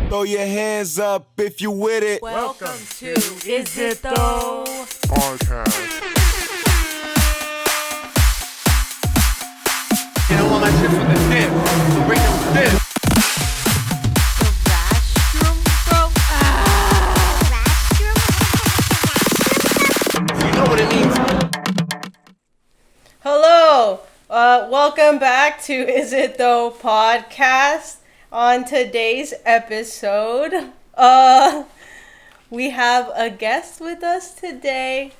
Throw your hands up if you with it. Welcome to Is It Though? Podcast. You don't want my shit from the tip, so bring them this. You know what it means. Hello, welcome back to Is It Though podcast. On today's episode, we have a guest with us today.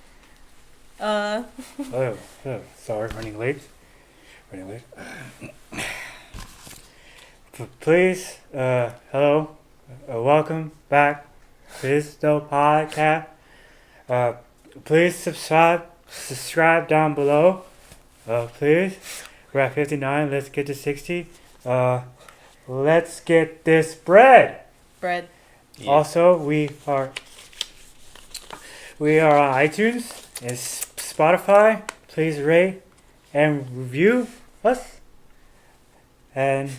Oh, sorry, running late. Please, hello, welcome back to this dope podcast. Please subscribe down below. Please, we're at 59. Let's get to 60. Let's get this bread. Bread. Yeah. Also, we are on iTunes and Spotify. Please rate and review us. And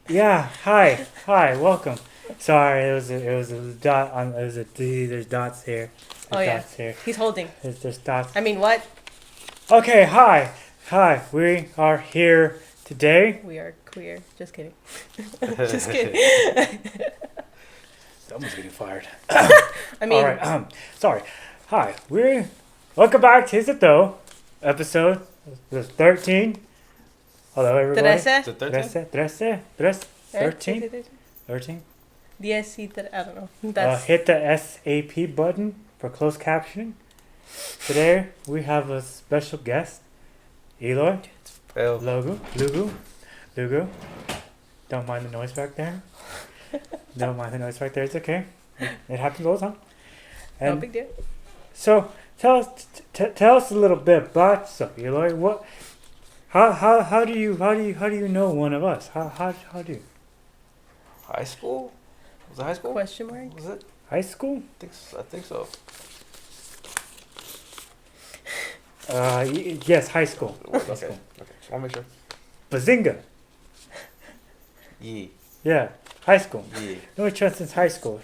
yeah, hi, welcome. Sorry, it was a dot on. It was a D. There's dots here. Dots here. He's holding. There's dots. I mean, what? Okay, hi. We are here today. We are queer. Just kidding. Just kidding. Someone's getting fired. I mean, all right. Sorry. Hi. Welcome back to Is It Though? Episode 13. Hello, everybody. Did I say? Is it 13? 13? 13? Yes, I don't know. That's Hit the SAP button for closed captioning. Today, we have a special guest. Eloy. Lugu. Don't mind the noise back there. It's okay. It happens all the time. no big deal. So tell us a little bit about yourself, Eloy. What? How do you know one of us? How do you? High school? Was it high school? Question mark? Was it? High school? I think so. Yes, high school. Okay. Just want to make sure. Bazinga. Yee. Yeah, high school. Yee. No chance since high school.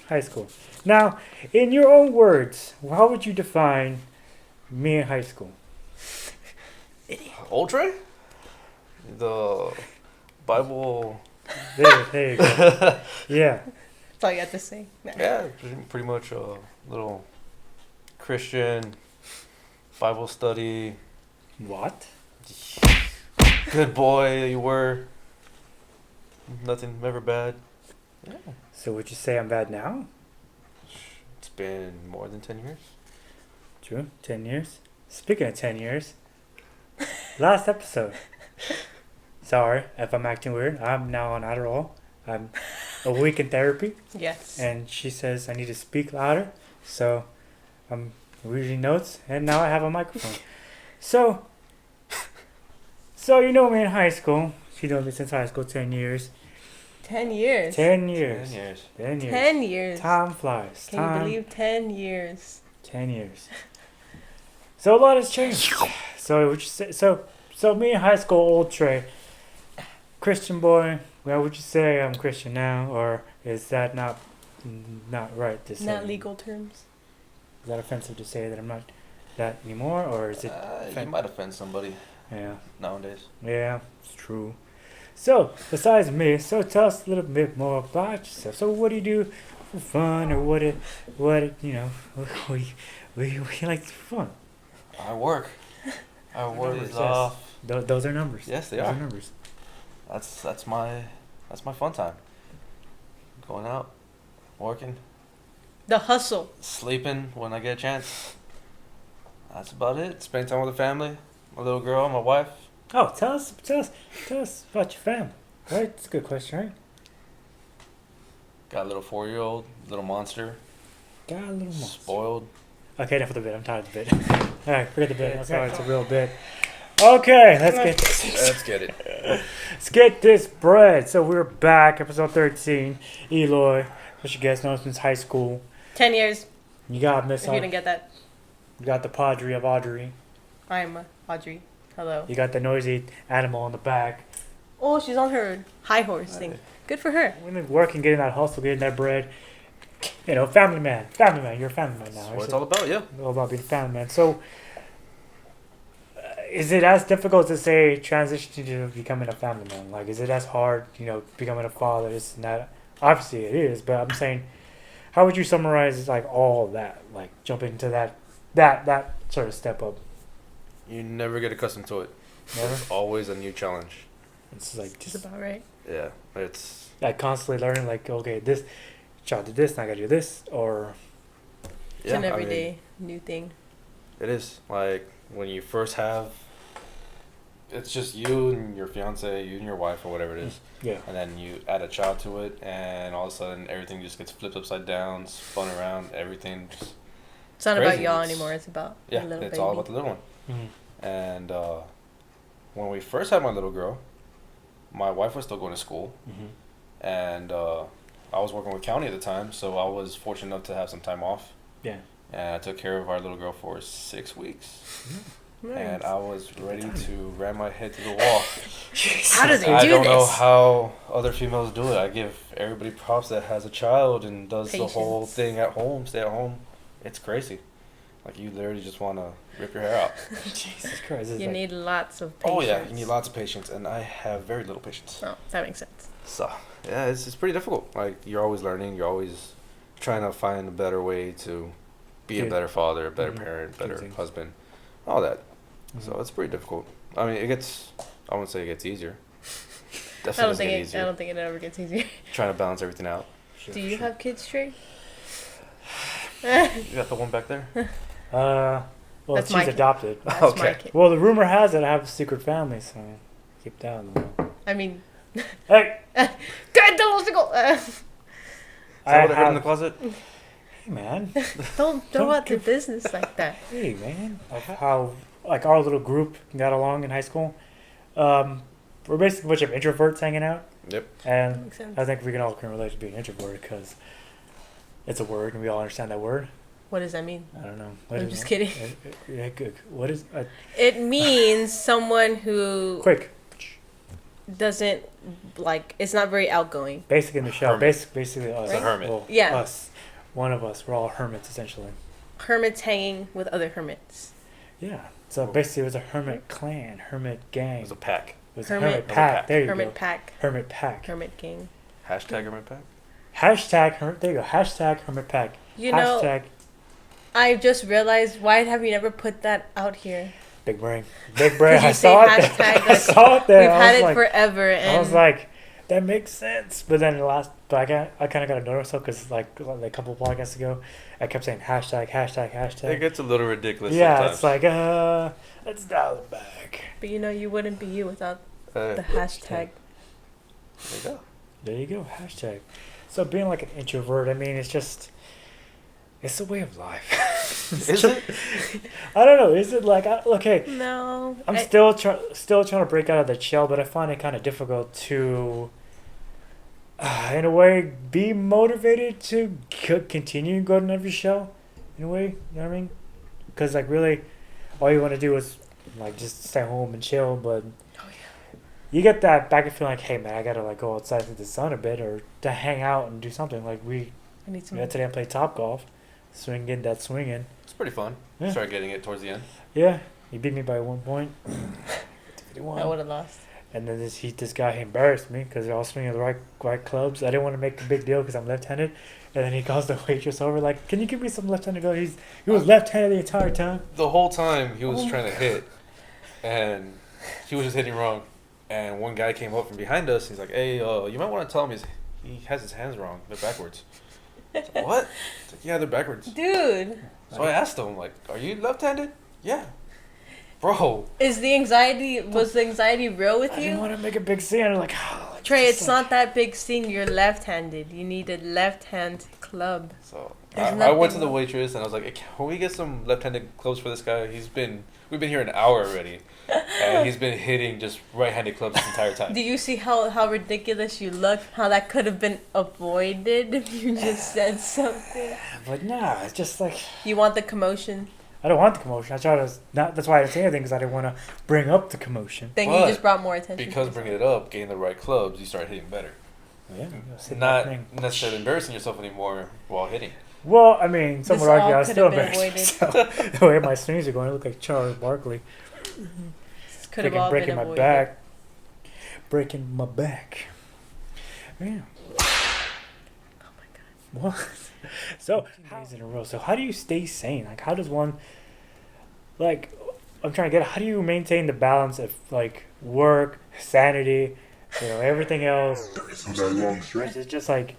Now, in your own words, how would you define me in high school? Old Trey? The Bible. There you go. Yeah. That's all you have to say. Nah. Yeah, pretty much a little Christian Bible study. What? Good boy you were. Nothing ever bad. Yeah. So would you say I'm bad now? It's been more than 10 years. True. 10 years. Speaking of 10 years, last episode. Sorry if I'm acting weird. I'm now on Adderall. I'm a week in therapy. Yes. And she says I need to speak louder. So I'm reading notes. And now I have a microphone. So you know me in high school. She knows me since high school. 10 years. 10 years. 10 years. 10 years. 10 years. 10 years. Time flies. Can you believe 10 years? 10 years. So a lot has changed. So would you say so me in high school, old Trey, Christian boy. Well, would you say I'm Christian now, or is that not right to say? Not legal terms. Is that offensive to say that I'm not that anymore, or is it? You might offend somebody Yeah. nowadays. Yeah, it's true. So besides me, so tell us a little bit more about yourself. So what do you do for fun, or what you know? We like for fun. I work. Numbers, Is off. Those are numbers. Yes, they Those are. numbers. That's my fun time. Going out, working, The hustle. sleeping when I get a chance. That's about it. Spend time with the family, my little girl, my wife. Oh, tell us about your family. Right? It's a good question, right? Got a little 4-year-old, little monster, Got a little more. spoiled. Okay, enough of the bit. I'm tired of the bit. All right, forget the bit. I'm sorry, it's a real bit. Okay, let's get it. Let's get this bread. So we're back, episode 13. Eloy, what you guys know since high school. 10 years. You got Miss. If you didn't get that. You got the Padre of Audrey. I'm Audrey. Hello. You got the noisy animal in the back. Oh, she's on her high horse thing. Good for her. When they're working, getting that hustle, getting that bread. You know, family man. Family man. You're a family man now. That's what it's all about, yeah. It's all about being a family man. So, is it as difficult to say transition to becoming a family man? Like, is it as hard, you know, becoming a father? This and that. Obviously, it is. But I'm saying, how would you summarize like all of that? Like, jumping into that sort of step up. You never get accustomed to it. Never. It's always a new challenge. It's like That's just about right. Yeah, it's like constantly learning. Like, okay, this child did this, and I gotta do this, or It's an everyday new thing. It is like when you first have. It's just you and your fiance, you and your wife, or whatever it is. yeah. And then you add a child to it, and all of a sudden everything just gets flipped upside down, spun around. Everything just It's not crazy. about y'all It's- anymore. It's about yeah, the little it's baby. all about the little one. Mm-hmm. And when we first had my little girl, my wife was still going to school, Mm-hmm. and I was working with county at the time, so I was fortunate enough to have some time off. Yeah. And I took care of our little girl for 6 weeks, Nice. and I was ready to ram my head to the wall. How do they I do don't know this? how other females do it. I give everybody props that has a child and does the whole Patience. thing at home, stay at home. It's crazy. Like, you literally just want to rip your hair out. Jesus Christ! It's You like, need lots of patience. Oh yeah, you need lots of patience, and I have very little patience. Oh, that makes sense. So yeah, it's pretty difficult. Like, you're always learning, you're always trying to find a better way to be a Yeah. better father, a better Mhm. parent, Good better things. husband, all that. Mhm. So it's pretty difficult. I mean, it gets. I wouldn't say it gets easier. I Definitely don't doesn't think get it. easier. I don't think it ever gets easier. Trying to balance everything out. Do you have kids, Trey? You got the one back there. Well, That's she's my kid. adopted. That's my Okay. kid. Well, the rumor has it I have a secret family, so keep that on the low. I mean, Hey, don't Is that what I heard in the closet? Hey, man. throw Don't out the give- business like that. Hey, man. Like how, like our little group got along in high school. We're basically a bunch of introverts hanging out, Yep. and Makes sense. I think we can all relate to being introverted because it's a word, and we all understand that word. What does that mean? I don't know. I'm just kidding. Yeah, good. What is It means someone who quick? doesn't like. It's not very outgoing. Basic in the shell. Hermit. Basically us. It's a hermit. Well, Yeah. Us. One of us. We're all hermits essentially. Hermits hanging with other hermits. Yeah. So basically, it was a hermit clan, hermit gang. It was a pack. It was a Hermit- hermit pack. pack. There you Hermit go. pack. Hermit pack. Hermit gang. Hashtag hermit pack. Hashtag hermit. There you go. Hashtag hermit pack. You know, Hashtag I just realized, why have you never put that out here? big brain. Big brain. Did you I say saw it there. hashtag, I like, saw it there. We've I had was it like, forever, and I was like, that makes sense. But then I kind of got to notice because like a couple podcasts ago, I kept saying hashtag, hashtag, hashtag. It gets a little ridiculous Yeah, sometimes. it's like let's dial it back. but you know, you wouldn't be you without There the hashtag. you go. There you go. Hashtag. So being like an introvert, I mean, it's a way of life. Is it? I don't know. Is it like okay? No, I'm I- still trying to break out of the shell, but I find it kind of difficult to, in a way, be motivated to continue going out of your shell. In a way, you know what I mean? Because like really, all you want to do is like just stay home and chill, but you get that back and feeling like, hey man, I gotta like go outside into the sun a bit or to hang out and do something. Like we I need some. today I played Top Golf, swinging that swinging. It's pretty fun. Yeah. Started getting it towards the end. Yeah, he beat me by 1 point. I would have lost. And then this guy he embarrassed me because I was swinging the right clubs. I didn't want to make a big deal because I'm left-handed. And then he calls the waitress over like, "Can you give me some left-handed go?" He was left-handed the entire time. The whole time he was Oh trying my to hit, and he was just hitting wrong. And one guy came up from behind us. He's like, "Hey, you might want to tell him he has his hands wrong. They're backwards." I was like, what? It's like, yeah, they're backwards. Dude, So I asked him, like, "Are you left-handed?" Yeah. Bro. was the anxiety real with I didn't you? want to make a big scene. I was like, Trey, it's not that big thing. You're left-handed. You need a left-hand club. So There's I went to nothing- the waitress and I was like, hey, "Can we get some left-handed clubs for this guy? We've been here an hour already, and he's been hitting just right-handed clubs this entire time." Do you see how ridiculous you look? How that could have been avoided if you just said something? But nah, it's just like You want the commotion? I don't want the commotion. I try to not. That's why I didn't say anything because I didn't want to bring up the commotion. Then But you just brought more attention. Because to bringing it up, getting the right clubs, you start hitting better. Yeah. Sit Not back thing. necessarily embarrassing yourself anymore while hitting. Well, I mean, some This would argue all I was could still have been embarrassed myself. The way my swings are going, I look like Charles Barkley. This could have Freaking all breaking been my avoided. back. Breaking my back. Yeah. Oh my god. What? So, days in a row. So, how do you stay sane? Like, how does one, like, I'm trying to get, how do you maintain the balance of, like, work, sanity, everything else? Is it just like,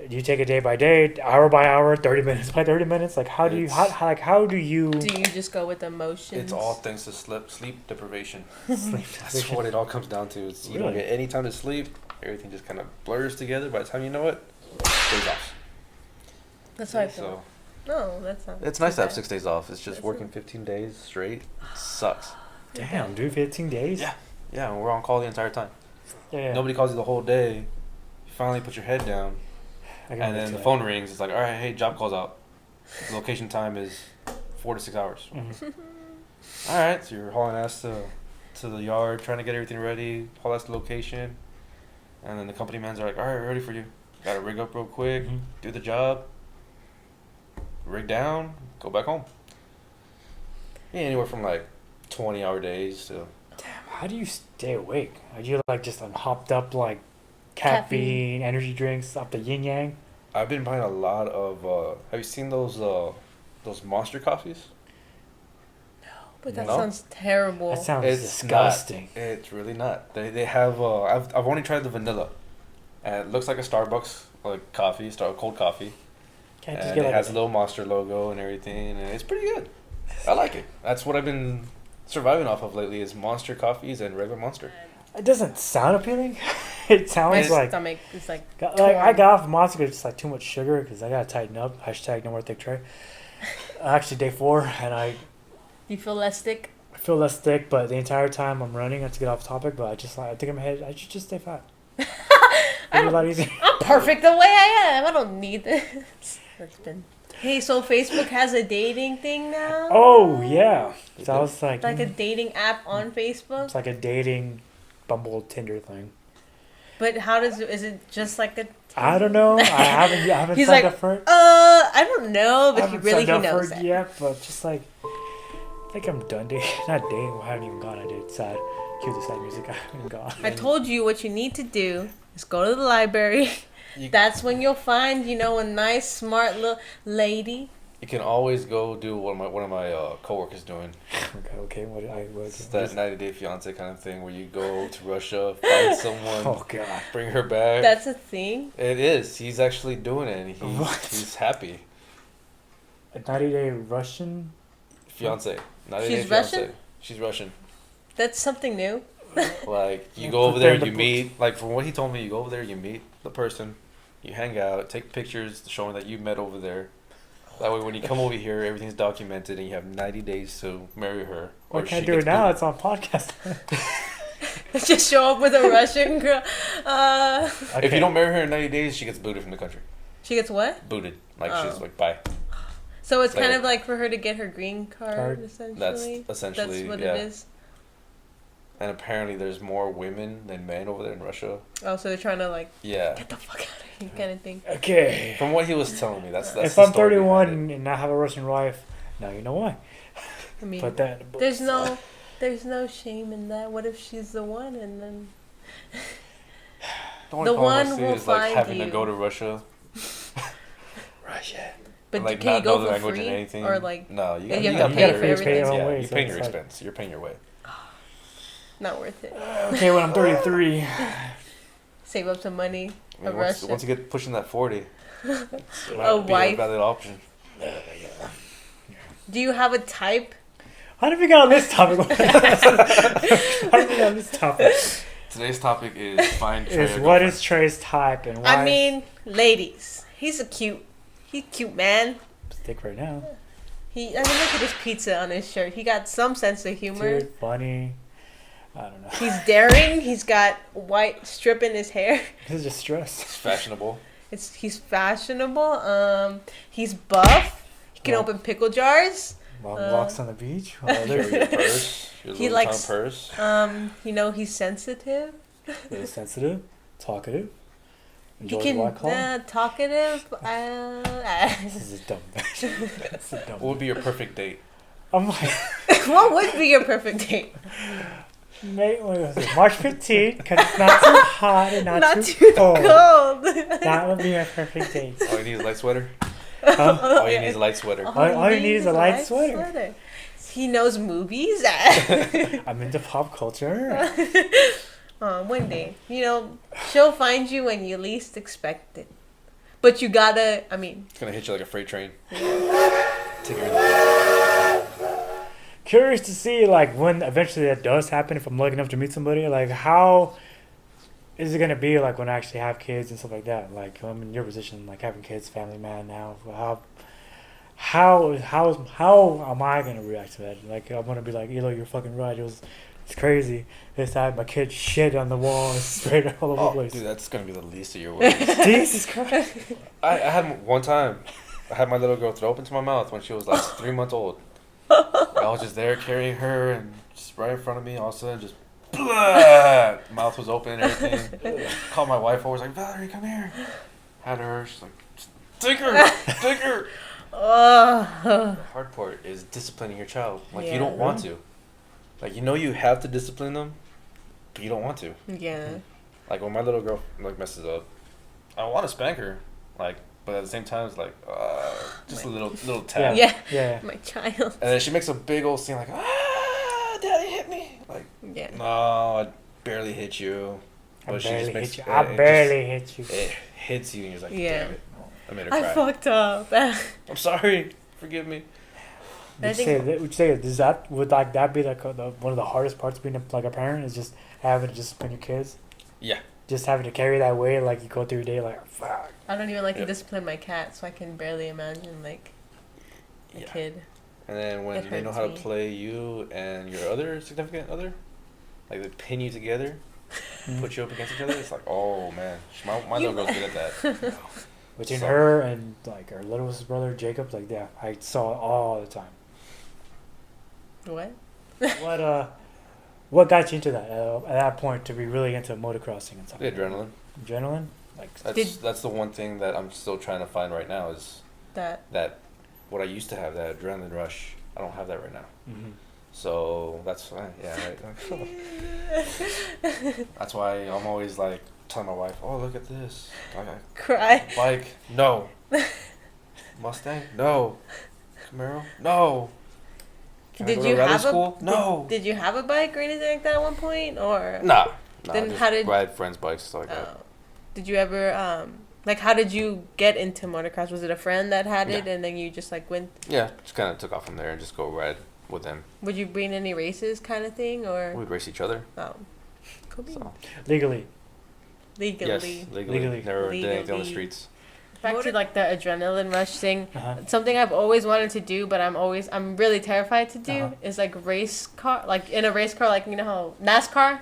do you take it day by day, hour by hour, 30 minutes by 30 minutes? Like, how do you, how do you Do you just go with emotions? It's all thanks to sleep deprivation. sleep? That's what it all comes down to. It's you don't Really? get any time to sleep. Everything just kind of blurs together. By the time you know it, days off. That's how I feel. So No, that's not. it's nice to have bad. 6 days off. It's just That's working 15 days straight. Sucks. Damn, dude, 15 days? Yeah. Yeah, and we're on call the entire time. Yeah. Nobody calls you the whole day. You finally put your head down, I can and relate then to the that. phone rings. It's like, all right, hey, job calls out. The location time is 4 to 6 hours. Mhm. All right, so you're hauling ass to the yard, trying to get everything ready, haul ass to the location, and then the company mans are like, all right, we're ready for you. Got to rig up real quick, Mhm. do the job, rig down, go back home. Yeah, anywhere from like 20-hour days to. How do you stay awake? Are you like just hopped up like caffeine, energy drinks off the yin yang? I've been buying a lot of. Have you seen those monster coffees? But that No? sounds terrible. That sounds It's disgusting. Not, it's really not. They have. I've only tried the vanilla, and it looks like a Starbucks like coffee, cold coffee. Can't just And get it like has a little monster logo and everything, and it's pretty good. I like it. That's what I've been surviving off of lately is monster coffees and regular monster. It doesn't sound appealing. It My sounds like stomach is like. I got off Monster because it's like too much sugar because I gotta tighten up. Hashtag no more thick Trey. Actually, day 4 and I You feel less thick? feel less thick, but the entire time I'm running, not to get off topic, but I think in my head I should just stay fat. It'd be a lot easier. I'm perfect the way I am. I don't need this. That's been. Hey, so Facebook has a dating thing now. Oh yeah. So I was like, Like a dating app on Facebook. it's like a dating Bumble Tinder thing. But how does it? Is it just like a? I don't know. I haven't He's signed like, up for it. I don't know, I but he haven't really signed he up for knows it that. yet, but just like, I think I'm done dating. Not dating. I haven't even gone. I did sad. Cue the sad music. I haven't gone. I told you what you need to do is go to the library. You, That's when you'll find, a nice, smart little lady. you can always go do what one of my coworkers doing. Okay. What It's that 90-day fiance kind of thing where you go to Russia, find someone, Oh god. bring her back. That's a thing. It is. He's actually doing it, and What? he's happy. A 90-day Russian. Fiance. 90-day She's fiance. Russian? She's Russian. That's something new. Like, you Yeah, go over put there, that in you the meet, like, from what he told me, you go over there, you meet the person, you hang out, take pictures showing that you met over there. That way, when you come over here, everything's documented, and you have 90 days to marry her. Why or can't I she do it gets now? booted. It's on podcast. Just show up with a Russian girl. If you don't marry her in 90 days, she gets booted from the country. She gets what? Booted. Like, Oh. she's like, bye. So it's kind Like- of like for her to get her green card, Card. essentially. That's essentially, That's what yeah. it is. And apparently, there's more women than men over there in Russia. Oh, so they're trying to like Yeah. get the fuck out of here, kind of thing. Okay. From what he was telling me, that's If the I'm story 31 behind it. and I have a Russian wife, now you know why. I mean, But that. there's no shame in that. What if she's the one and then The only the problem I one see will is like find having you. to go to Russia. Russia. but Like can you not go know the for language free and anything. or like no, you Yeah, got you you have got to pay for your everything. expense. your own Yeah, way, you're so paying it's your like- expense. You're paying your way. not worth it? Okay, when I'm 33. Save up some money. I mean, A once, Russian. once you get pushing that 40, A might be wife. a valid option. Do you have a type? How did we get on this topic? How did we get on this topic? Today's topic is find Trey Is a what girlfriend. is Trey's type and why? I mean, ladies, he's cute man. Stick right now. I mean, look at his pizza on his shirt. He got some sense of humor. Dude, funny. I don't know. He's daring. He's got white strip in his hair. This is just stress. It's fashionable. He's fashionable. He's buff. He can Well- open pickle jars. Long Uh, walks on the beach. While Carry they're your purse. Your He Louis Vuitton likes- purse. He's sensitive. really sensitive, talkative. Enjoy He the White Claw? can talkative. This is dumb. This is dumb. What would be your perfect date? I'm like, What would be your perfect date? May, what was it? March 15th, because it's not too hot and not, Not too too cold. cold. That would be my perfect date. All you need is a light sweater. Huh? All you need is a light sweater. All you need is a light sweater. He knows movies. I'm into pop culture. One day, she'll find you when you least expect it. But you gotta, It's gonna hit you like a freight train. Take your Curious to see, like, when eventually that does happen, if I'm lucky enough to meet somebody, like, how is it gonna be, like, when I actually have kids and stuff like that? Like, I'm in your position, like, having kids, family man now. How am I gonna react to that? Like, I'm gonna be like, Elo, you're fucking right. It's crazy. This time, my kid shit on the wall and sprayed all over the place. Dude, that's gonna be the least of your worries. Jesus Christ. I had one time, I had my little girl throw up into my mouth when she was like 3 months old. I was just there carrying her and just right in front of me, all of a sudden just blah! Mouth was open and everything. Called my wife over, was like, Valerie, come here. Had her, she's like, take her. Oh. The hard part is disciplining your child. Like, you don't want to. Like, you have to discipline them, but you don't want to. Yeah. Like, when my little girl, like, messes up, I want to spank her. Like, but at the same time, it's like, just a little tap. Yeah. My child. And then she makes a big old scene like, Daddy hit me. Like, Yeah. no, I barely hit you. But she just makes I barely hit you. It hits you and you're like, Yeah. damn it. I made her cry. I fucked up. I'm sorry. Forgive me. Would you say would that be like one of the hardest parts of being like a parent is just having to discipline your kids? Yeah. Just having to carry that weight, like you go through your day like fuck. I don't even like to discipline my cat, so I can barely imagine like a kid. And then when It they know hurts how me. to play you and your other significant other, like they pin you together, put you up against each other, it's like, oh man, my little girl's good at that. Between her and like her littlest brother Jacob, like I saw it all the time. What? What got you into that at that point to be really into motocrossing and stuff? The adrenaline. Adrenaline, like That's the one thing that I'm still trying to find right now is that what I used to have, that adrenaline rush. I don't have that right now. Mm-hmm. So that's why, right. That's why I'm always like telling my wife, "Oh, look at this! Cry. Bike, no. Mustang, no. Camaro, no. Can I Did go to you rally have school? No. Did you have a bike or anything like that at one point, or? Nah. Then just how did- ride friends' bikes stuff like that? Did you ever like how did you get into motocross? Was it a friend that had it, and then you just like went? Yeah, just kind of took off from there and just go ride with them. Would you bring any races, kind of thing, or? We'd race each other. Oh, cool. So. legally. Legally. Yes, legally. Never did anything on the streets. Back to like the adrenaline rush thing. Uh-huh. Something I've always wanted to do, but I'm really terrified to do is like race car, like in a race car, like how NASCAR,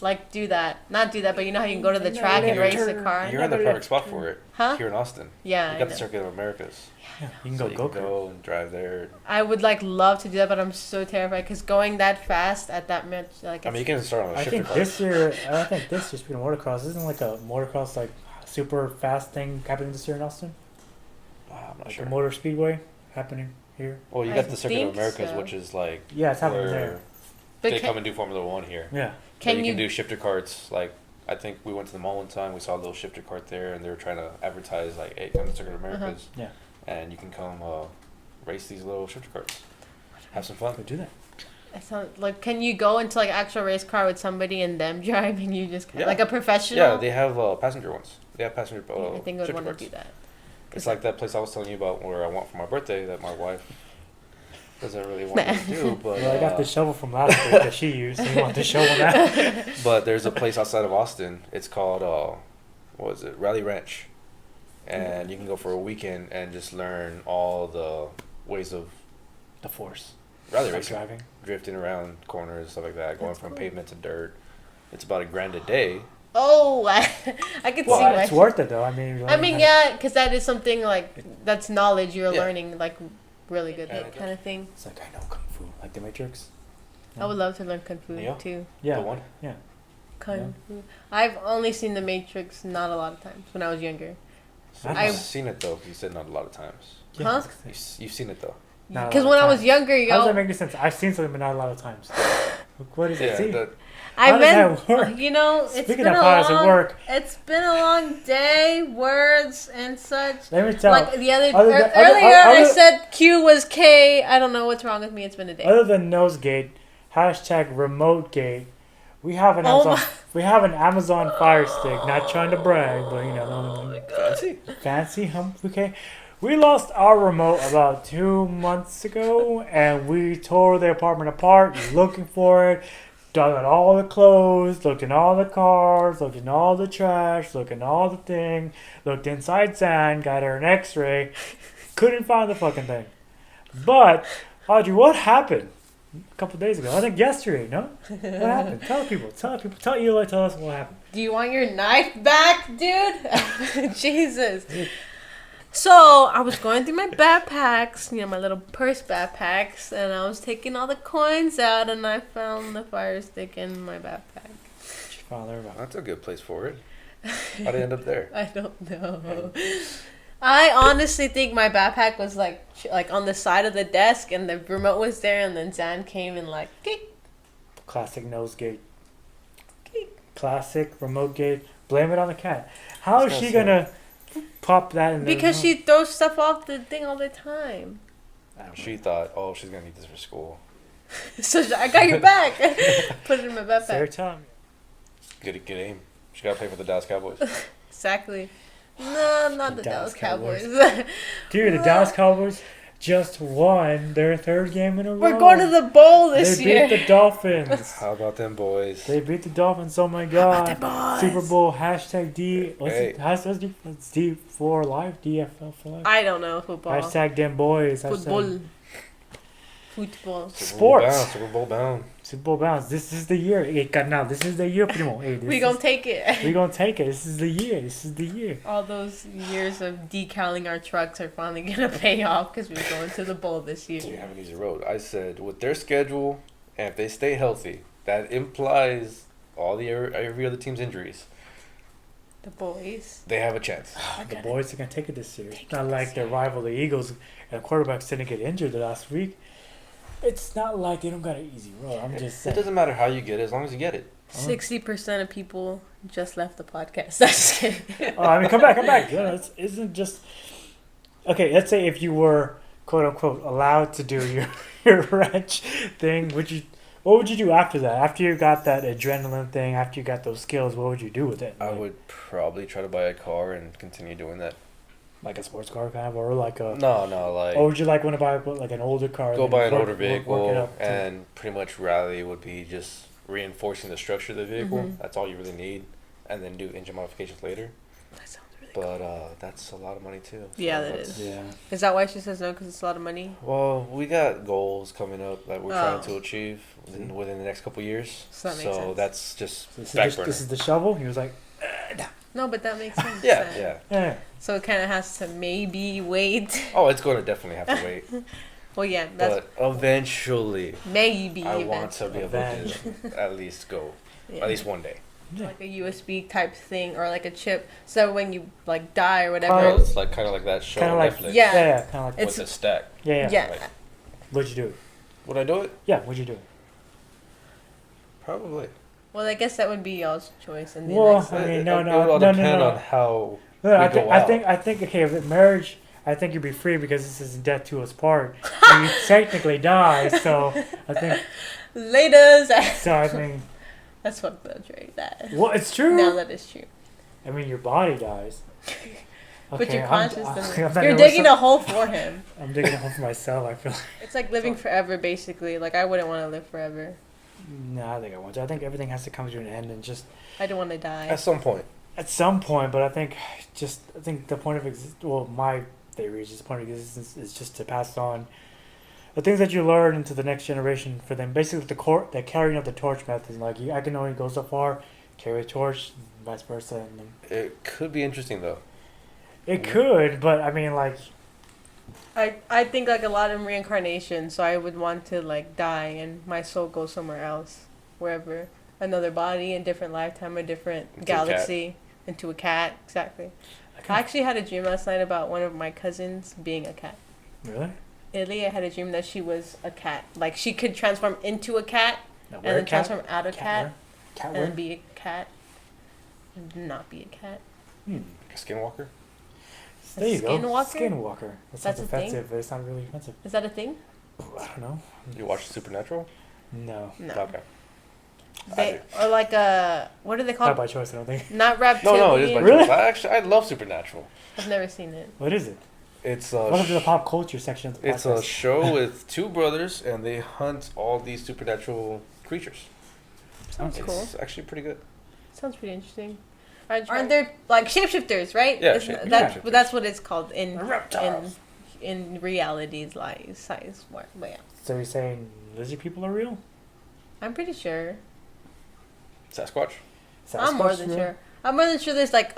like do that. Not do that, but how you can go to the track and race the car. You're in the perfect spot for it. Huh? Here in Austin. Yeah. You got the Circuit of Americas. Yeah, you can So go you go can go and drive there. I would love to do that, but I'm so terrified because going that fast at that much, like. I mean, you can start on a I shifter think car. this year, speaking of motocross, isn't like a motocross like super fast thing happening this year in Austin? I'm not Like sure. a motor speedway happening here. Well, you I got the Circuit of think Americas, so. which is like Yeah, it's happening where there. But they come and do Formula One here. Yeah. Can you you can do shifter carts. Like I think we went to the mall one time. We saw a little shifter cart there, and they were trying to advertise like, "Hey, come to Circuit of Americas." Yeah. And you can come race these little shifter carts. Have some fun. Go do that. It sounds like, can you go into like actual race car with somebody and them drive and you just Yeah. like a professional? Yeah, they have passenger ones. They have passenger I think I would shifter want to carts. do that. It's like that place I was telling you about where I went for my birthday that my wife doesn't really want me to do. But Well, I got the shovel from last week that she used. So you want the shovel now? but there's a place outside of Austin. It's called what is it? Rally Ranch, and you can go for a weekend and just learn all the ways of The force. rally Like racing, driving. drifting around corners, stuff like that, going That's from cool. pavement to dirt. It's about $1,000 a day. Oh, I could see Well, why. it's worth it though. I mean, you I learn mean, how yeah, because that is something like that's knowledge you're Yeah. learning, like really good Yeah. at kind of thing. It's like I know kung fu, like the Matrix. I would love to learn kung fu Neo? too. Yeah. The one. Yeah. Kung Fu. I've only seen The Matrix not a lot of times when I was younger. I've seen it though. You said not a lot of times. Yeah. Huh? You've seen it though. Not a Because lot when of I was times. younger, How does that yo, make any sense? I've seen something, but not a lot of times. What is it? See? I How does meant, that work? you know, it's Speaking been of a how does it long, work, it's been a long day, words and such. let me tell. Like the Other than- earlier, I said Q was K. I don't know what's wrong with me. It's been a day. Other than Nosegate, hashtag RemoteGate, we have an Oh Amazon. We have an Amazon Fire Stick. Not trying to brag, but you know, Fancy. fancy. Okay. We lost our remote about 2 months ago, and we tore the apartment apart looking for it. Dug out all the clothes, looked in all the cars, looked in all the trash, looked in all the thing, looked inside sand, got her an X-ray, couldn't find the fucking thing. But Audrey, what happened a couple days ago? I think yesterday. No, what happened? Tell people. Tell Eli. Tell us what happened. Do you want your knife back, dude? Jesus. So I was going through my backpacks, you know, my little purse backpacks, and I was taking all the coins out, and I found the fire stick in my backpack. That's a good place for it. How'd it end up there? I don't know. I honestly think my backpack was like on the side of the desk, and the remote was there, and then Zan came and like, kick. Classic Nosegate. Classic remote gate. Blame it on the cat. How is she gonna pop that in? Because she throws stuff off the thing all the time. She thought, oh, she's gonna need this for school. So I got your back. Put it in my Sarah, backpack. tell me. Good aim. She gotta play for the Dallas Cowboys. Exactly. No, not the Dallas Cowboys. Dude, the Dallas Cowboys just won their third game in a row. We're going to the bowl this they year. beat the Dolphins. How about them boys? They beat the Dolphins. Oh my god. the boys? Super Bowl hashtag D. What's Hey. it? Hashtag D. It's D for life. DFL for life. I don't know football. Hashtag them boys. Football. Football. Sports. Super Bowl bound. Super Bowl bounce. This is the year. Hey, now this is the year, primo. Hey, We gonna take it. we gonna take it. This is the year. This is the year. All those years of decaling our trucks are finally gonna pay off because we're going to the bowl this You year. have an easy road. I said, with their schedule, and if they stay healthy, that implies all the every other team's injuries. The boys. They have a chance. The boys are gonna take it this year. It's not like their rival, the Eagles, and quarterbacks didn't get injured the last week. It's not like they don't got an easy road. I'm just It saying. doesn't matter how you get it, as long as you get it. 60% of people just left the podcast. That's kidding. Oh, I mean, come back. Yeah, it isn't just. Okay, let's say if you were quote unquote allowed to do your wrench thing, what would you do after that? After you got that adrenaline thing, after you got those skills, what would you do with it? I would probably try to buy a car and continue doing that. Like a sports car, kind of, or like a. No, like Or would you like want to buy like an older car? go and buy an work- older work it vehicle, up to- and pretty much rally would be just reinforcing the structure of the vehicle. Mhm. That's all you really need, and then do engine modifications later. That sounds really cool. But that's a lot of money too. Yeah, that that's- is. Yeah. Is that why she says no? Because it's a lot of money? Well, we got goals coming up that we're trying Oh. to achieve within the next couple years. So that makes sense. That's just This back is, burner. this is the shovel. He was like, No, but that makes sense. Yeah, then. yeah. yeah. So it kind of has to maybe wait. Oh, it's going to definitely have to wait. Well, yeah, that's But eventually, maybe. I want to be able Revenge. to at least go, Yeah. at least one day. Like a USB type thing or like a chip, so when you like die or whatever. Oh. It's like kind of like that show Kinda on like- Netflix. Yeah. Yeah, kind of like. It's- With the stack. Yeah. yeah. Like, What'd you do? would I do it? Yeah, what'd you do? Probably. Well, I guess that would be y'all's choice. In the Well, next I mean, It no, would no, all no, depend no. on how. No, We I go think, out. I think, okay, with marriage, I think you'd be free because this is death to us part. And you technically die, so I think, Laters. so I mean, That's fucked up, Trey. That. well, it's true. Now that is true. I mean, your body dies. But your I'm- conscience I'm doesn't. not You're gonna digging a hole for him. I'm digging a hole for myself, I feel like. It's like living forever, basically. Like I wouldn't want to live forever. No, I think I want to. I think everything has to come to an end and just I don't want to die. At some point. at some point, but I think the point of my theory is just the point of existence is just to pass on the things that you learn into the next generation for them. Basically, the carrying of the torch method. Like I can only go so far, carry a torch, vice versa. And then It could be interesting though. it could, but I mean, like, I think like a lot in reincarnation, so I would want to like die and my soul goes somewhere else, wherever. another body, a different lifetime, a different Into a galaxy, into a cat. Exactly. I actually had a dream last night about one of my cousins being a cat. Really? Italy, I had a dream that she was a cat. Like, she could transform into a cat, No, and then transform out of cat, Cat and then be a cat, and not be a cat. Like a skinwalker? There you go. Skinwalker? Skinwalker. That sounds That's a thing? offensive, but it's not really offensive. Is that a thing? I don't know. You watch Supernatural? No. No. Okay. They, or like a, what are they Not called? by choice, I don't think. Not reptilian. No, it is by Really? choice. I love Supernatural. I've never seen it. What is it? It's Welcome to the pop culture section of the It's podcast. a show with two brothers, and they hunt all these supernatural creatures. Sounds It's cool. actually pretty good. Sounds pretty interesting. Aren't there like shapeshifters, right? Yeah, That's that's what it's called in Reptiles. in reality's size. But yeah, So you're saying lizard people are real? I'm pretty sure. Sasquatch. I'm more Sasquatch than real? sure. I'm more than sure. There's like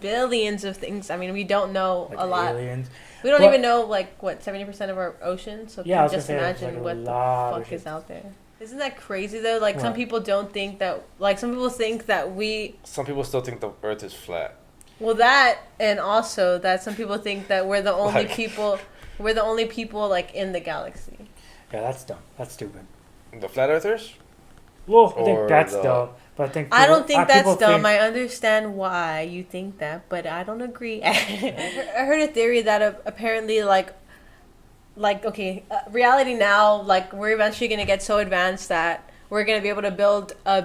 billions of things. I mean, we don't know Like a lot. aliens. We don't But- even know like what 70% of our ocean. So Yeah, I was just gonna say, there's, imagine like, a what the lot of fuck is shit. out there. Isn't that crazy though? Like some What? people don't think that. Like some people think that we. Some people still think the Earth is flat. Well, that and also that some people think that we're the only Like- people. We're the only people like in the galaxy. Yeah, that's dumb. That's stupid. The flat earthers? Well, I Or think that's the- dumb. But I think I don't think that's people dumb. think- I understand why you think that, but I don't agree. I heard a theory that apparently, like okay, reality now, like we're eventually gonna get so advanced that we're gonna be able to build a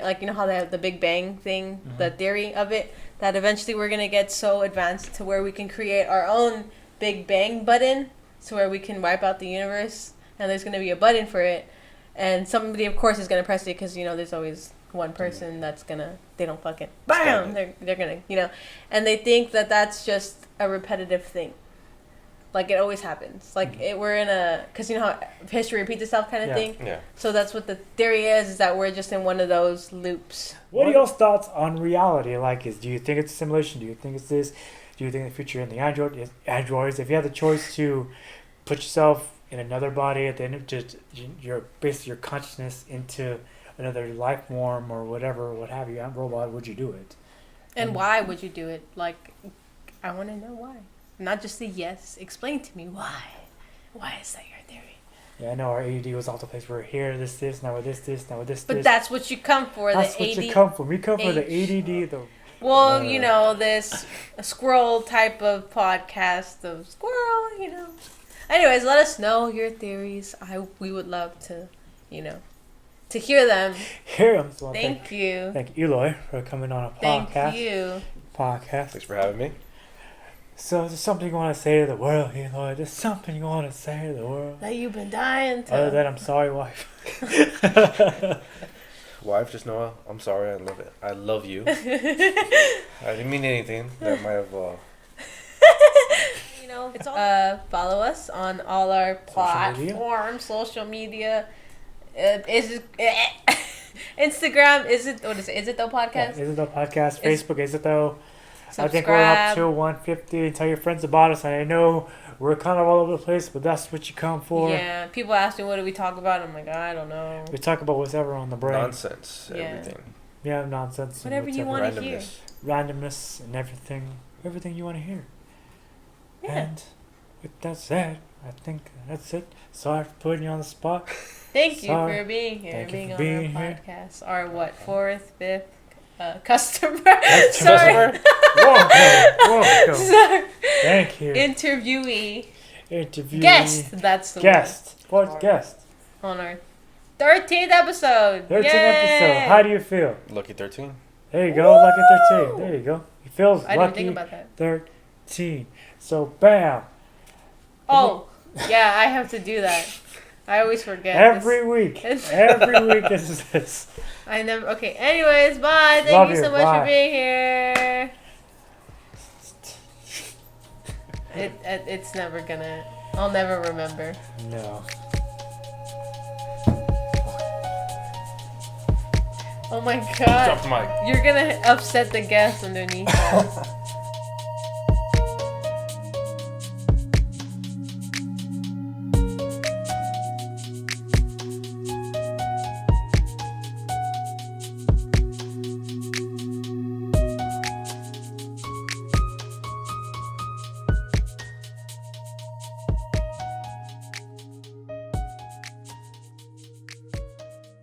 like you know how they have the Big Bang thing, the theory of it, that eventually we're gonna get so advanced to where we can create our own Big Bang button, so where we can wipe out the universe, and there's gonna be a button for it, and somebody of course is gonna press it because you know there's always one person that's gonna they don't fucking bam they're gonna you know, and they think that that's just a repetitive thing, like it always happens, like we're in a, because you know how history repeats itself kind of Yeah. thing. Yeah. So that's what the theory is that we're just in one of those loops. What are y'all's thoughts on reality? Like, do you think it's a simulation? Do you think it's this? Do you think the future in the androids? If you had the choice to put yourself in another body at the end of just your consciousness into another life form or whatever, what have you, robot, would you do it? And why would you do it? Like, I want to know why. Not just the yes. Explain to me why. Why is that your theory? Yeah, I know our AED was all the place. We're here, this, now with this, now with this. But that's what you come for. That's the what AD. you come for. We come for the ADD. Well, you know, this squirrel type of podcast of squirrel, you know. Anyways, let us know your theories. We would love to, you know, to hear them. Hear them. So Thank you. Thank Eloy for coming on a Thank podcast. you. Thanks for having me. So, there's something you want to say to the world, Eloy? There's something you want to say to the world? That you've been dying to. Other than I'm sorry, wife. Wife, just know I'm sorry. I love it. I love you. I didn't mean anything. That might have. You know, it's all. Follow us on all our platforms, social media. Instagram, is it though podcast? Yeah, is it though podcast? Facebook, is it though? Subscribe. I think we're up to 150. Tell your friends about us. And I know we're kind of all over the place, but that's what you come for. Yeah, people ask me what do we talk about. I'm like, I don't know. We talk about whatever on the brain. Nonsense. Yeah. Everything. Yeah, nonsense. and Whatever you want to hear. Randomness. Randomness and everything. Everything you want to hear. Yeah. And with that said, I think that's it. Sorry for putting you on the spot. Thank you Sorry. for being here, Thank you being for on being our here. podcast. Our what, fourth, fifth customer? Customer. Sorry. Welcome. Sorry. Thank you. Interviewee. Interview. Guest. That's the Guest. What guest? word. On our 13th episode. 13th Yay! episode. How do you feel? Lucky 13. There you go. Lucky 13. There you go. He feels I didn't lucky think about that. 13. So, bam. Oh, yeah, I have to do that. I always forget. Every week. Every week is this. I never. Okay. Anyways, bye. Thank Love you you. so much Bye. for being here. It's never gonna. I'll never remember. No. Oh my Drop god. the mic. You're gonna upset the guests underneath us.